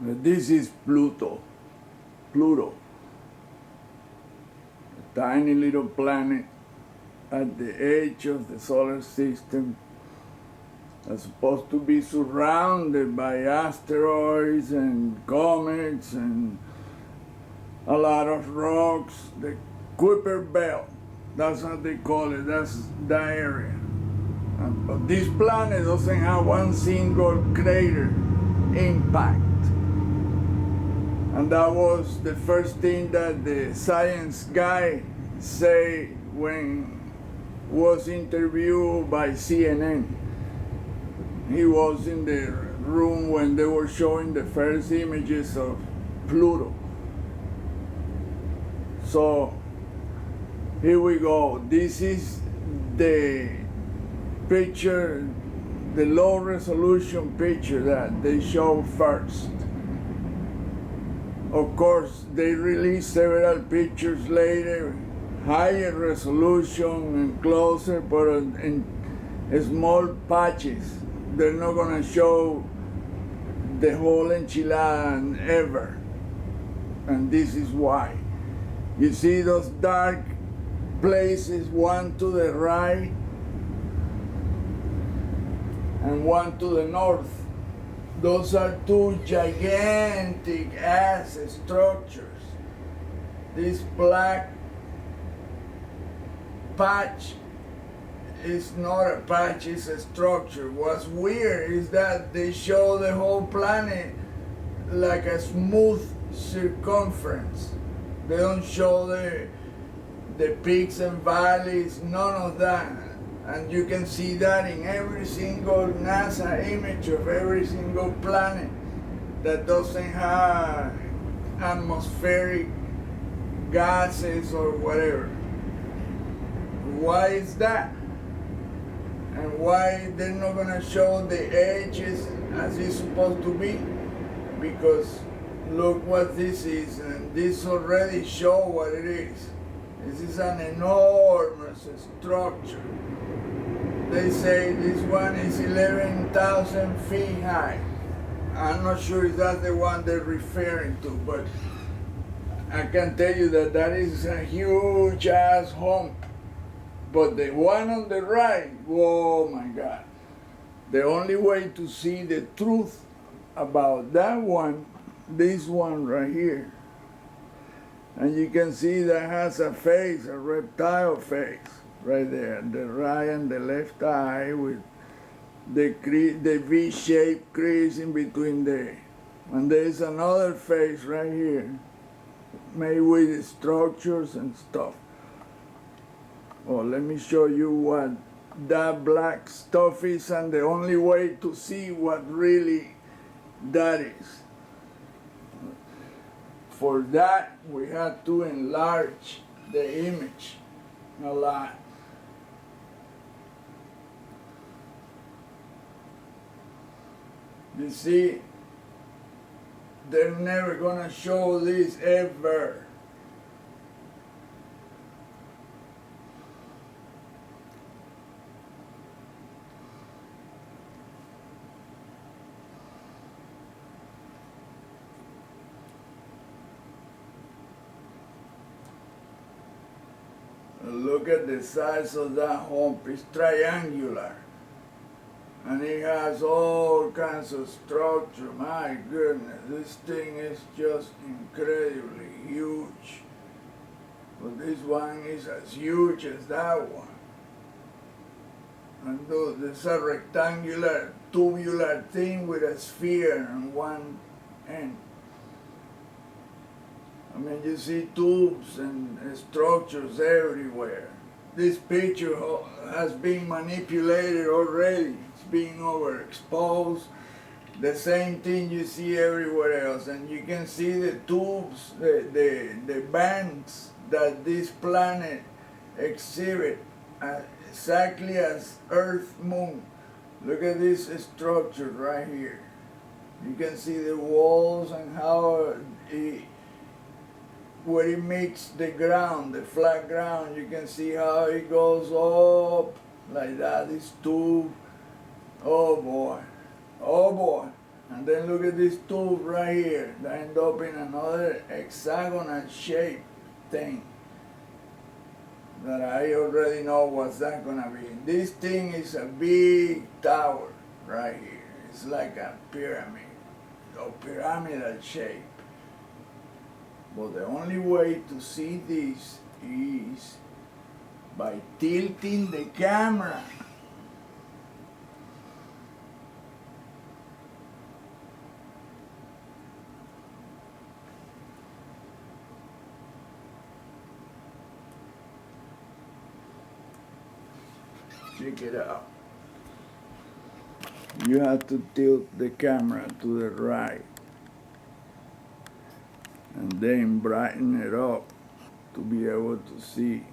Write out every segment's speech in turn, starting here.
This is Pluto, a tiny little planet at the edge of the solar system, that's supposed to be surrounded by asteroids and comets and a lot of rocks. The Kuiper Belt, that's what they call it, that's the area. But this planet doesn't have one single crater impact. And that was the first thing that the science guy said when was interviewed by CNN. He was in the room when they were showing the first images of Pluto. So here we go. This is the picture, the low resolution picture that they showed first. Of course, they released several pictures later, higher resolution and closer, but in small patches. They're not gonna show the whole enchilada ever. And this is why. You see those dark places, one to the right and one to the north. Those are two gigantic ass structures. This black patch is not a patch, it's a structure. What's weird is that they show the whole planet like a smooth circumference. They don't show the peaks and valleys, none of that. And you can see that in every single NASA image of every single planet that doesn't have atmospheric gases or whatever. Why is that? And why they're not gonna show the edges as it's supposed to be? Because look what this is, and this already show what it is. This is an enormous structure. They say this one is 11,000 feet high. I'm not sure if that's the one they're referring to, but I can tell you that that is a huge ass hump. But the one on the right, oh my God. The only way to see the truth about that one, this one right here. And you can see that has a face, a reptile face. Right there, the right and the left eye with the V-shaped crease in between there. And there's another face right here, made with structures and stuff. Oh, let me show you what that black stuff is, and the only way to see what really that is. For that, we had to enlarge the image a lot. You see, they're never gonna show this ever. Look at the size of that hump. It's triangular. And it has all kinds of structure. My goodness, this thing is just incredibly huge. But this one is as huge as that one. And there's a rectangular, tubular thing with a sphere on one end. I mean, you see tubes and structures everywhere. This picture has been manipulated already. It's being overexposed. The same thing you see everywhere else. And you can see the tubes, the bands that this planet exhibit exactly as Earth, Moon. Look at this structure right here. You can see the walls and how where it meets the ground, the flat ground, you can see how it goes up like that, this tube. Oh boy, oh boy. And then look at this tube right here that end up in another hexagonal shape thing that I already know what's that gonna be. This thing is a big tower right here. It's like a pyramid, or pyramidal shape. But the only way to see this is by tilting the camera. Check it out. You have to tilt the camera to the right and then brighten it up to be able to see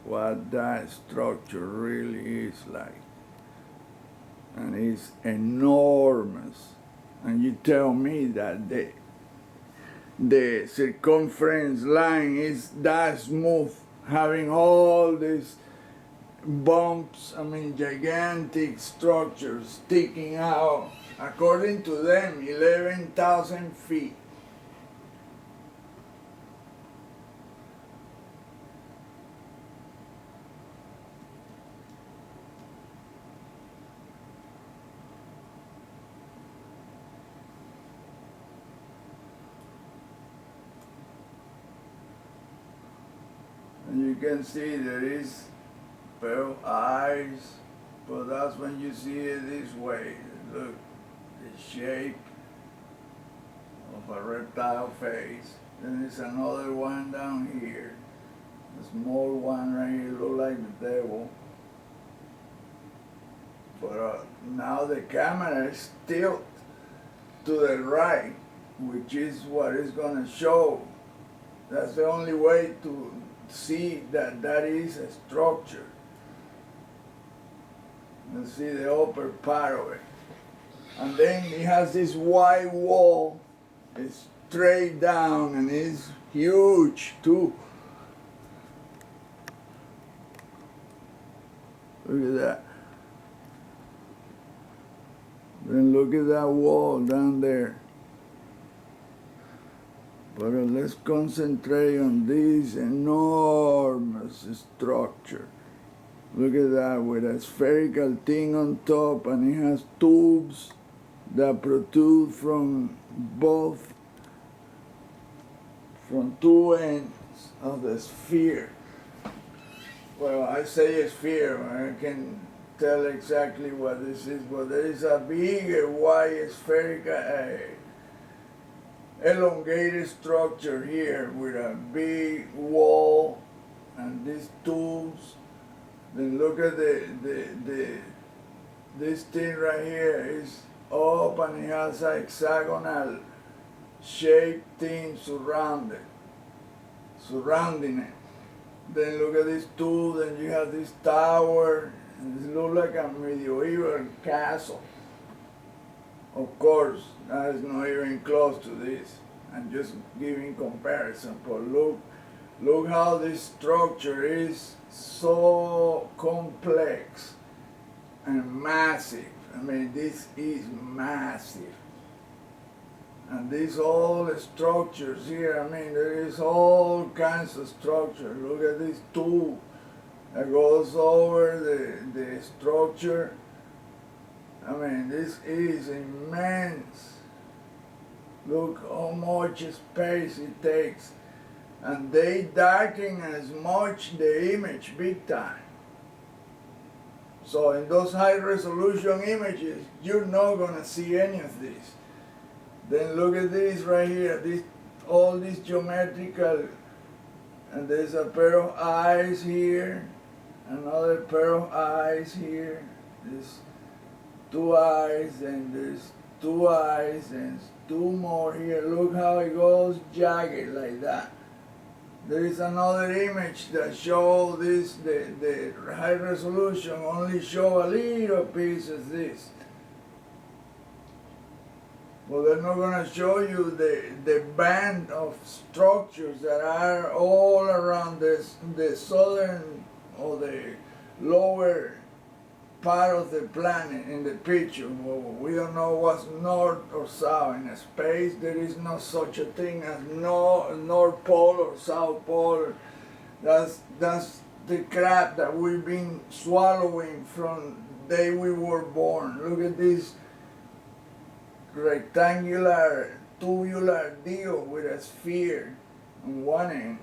what that structure really is like. And it's enormous. And you tell me that the circumference line is that smooth, having all these bumps, I mean gigantic structures sticking out, according to them, 11,000 feet. And you can see there is pair of eyes, but that's when you see it this way. Look, the shape of a reptile face. Then there's another one down here. The small one right here look like the devil. But now the camera is tilted to the right, which is what it's gonna show. That's the only way to see that that is a structure. You see the upper part of it. And then it has this wide wall, it's straight down and it's huge too. Look at that. Then look at that wall down there. But let's concentrate on this enormous structure. Look at that, with a spherical thing on top, and it has tubes that protrude from two ends of the sphere. Well, I say a sphere, I can tell exactly what this is, but there is a big, wide, spherical, elongated structure here with a big wall and these tubes. Then look at this thing right here is up and it has a hexagonal shaped thing surrounding it. Then look at this tube, then you have this tower, and it looks like a medieval castle. Of course, that is not even close to this. I'm just giving comparison, but look how this structure is so complex and massive. I mean, this is massive. And these all the structures here, I mean, there is all kinds of structure. Look at this tube that goes over the structure. I mean, this is immense. Look how much space it takes. And they darken as much the image big time. So in those high resolution images, you're not gonna see any of this. Then look at this right here, all these geometrical, and there's a pair of eyes here, another pair of eyes here, there's two eyes, and there's two eyes, and two more here. Look how it goes jagged like that. There is another image that shows this, the high resolution only show a little piece of this. Well, they're not going to show you the band of structures that are all around the southern or the lower part of the planet in the picture. We don't know what's north or south. In space, there is no such a thing as North Pole or South Pole. That's the crap that we've been swallowing from the day we were born. Look at this rectangular, tubular deal with a sphere on one end.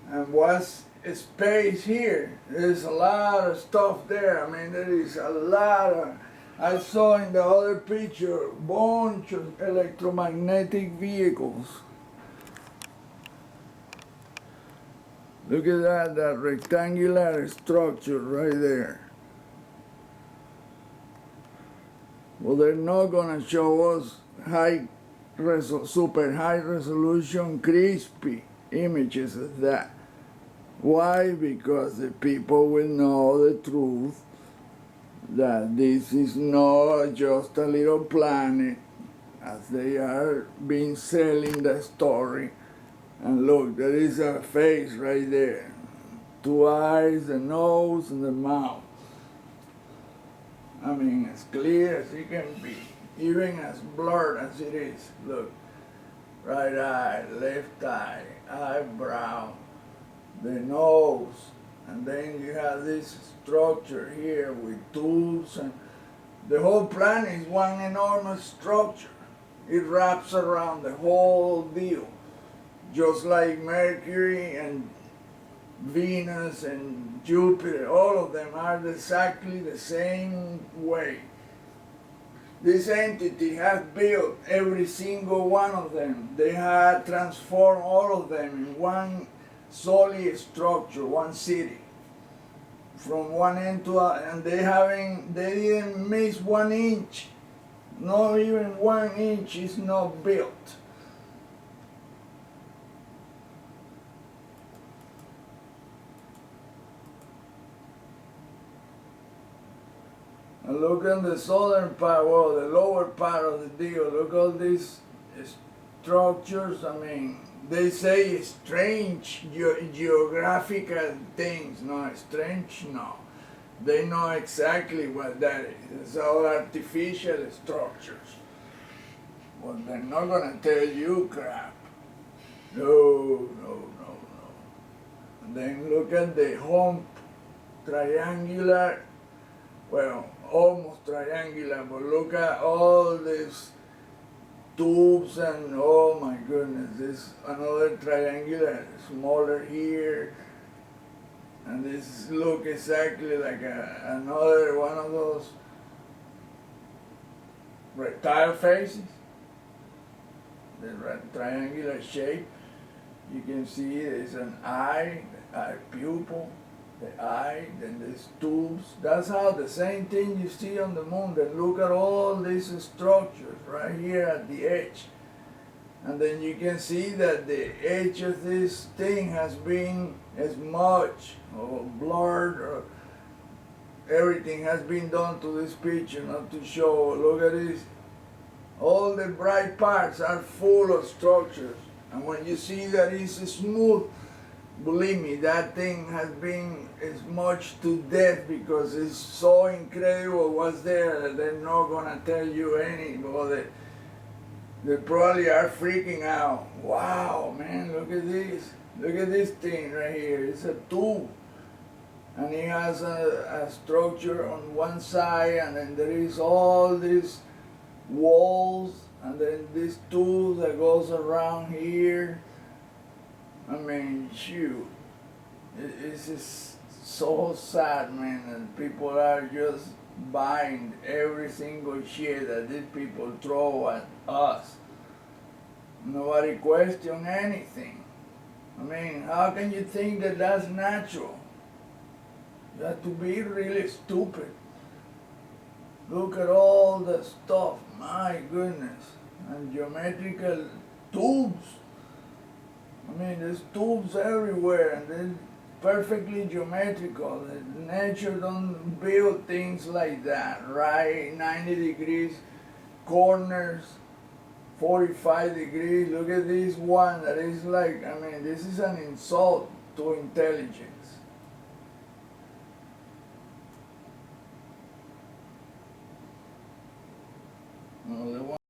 And what's space here? There's a lot of stuff there. I mean, there is a lot of, I saw in the other picture, a bunch of electromagnetic vehicles. Look at that rectangular structure right there. Well, they're not going to show us super high resolution, crispy images of that. Why? Because the people will know the truth that this is not just a little planet as they are being selling the story. And look, there is a face right there. 2 eyes, the nose, and the mouth. I mean, as clear as it can be, even as blurred as it is. Look, right eye, left eye, eyebrow, the nose, and then you have this structure here with tubes, and the whole planet is one enormous structure. It wraps around the whole deal, just like Mercury and Venus and Jupiter. All of them are exactly the same way. This entity has built every single one of them. They have transformed all of them in one solid structure, one city, from one end to other, and they didn't miss 1 inch. Not even 1 inch is not built. And look at the southern part, well, the lower part of the deal. Look at all these structures. I mean, they say strange geographical things. No, strange, no. They know exactly what that is. It's all artificial structures. Well, they're not going to tell you crap. No. And then look at the hump, triangular, well, almost triangular, but look at all these tubes and oh my goodness, this another triangular, smaller here, and this look exactly like another one of those reptile faces, the triangular shape. You can see there's an eye pupil, the eye, then there's tubes. That's how the same thing you see on the moon. Then look at all these structures right here at the edge. And then you can see that the edge of this thing has been smudged or blurred, or everything has been done to this picture not to show. Look at this. All the bright parts are full of structures. And when you see that it's smooth, believe me, that thing has been smudged to death because it's so incredible what's there that they're not going to tell you any. But they probably are freaking out. Wow, man, look at this. Look at this thing right here. It's a tube. And it has a structure on one side, and then there is all these walls, and then this tube that goes around here. I mean, shoot, it's just so sad, man, and people are just buying every single shit that these people throw at us. Nobody question anything. I mean, how can you think that that's natural? You have to be really stupid. Look at all the stuff, my goodness, and geometrical tubes. I mean, there's tubes everywhere, and they're perfectly geometrical. Nature don't build things like that, right? 90 degrees corners, 45 degrees. Look at this one that is like, I mean, this is an insult to intelligence. only one.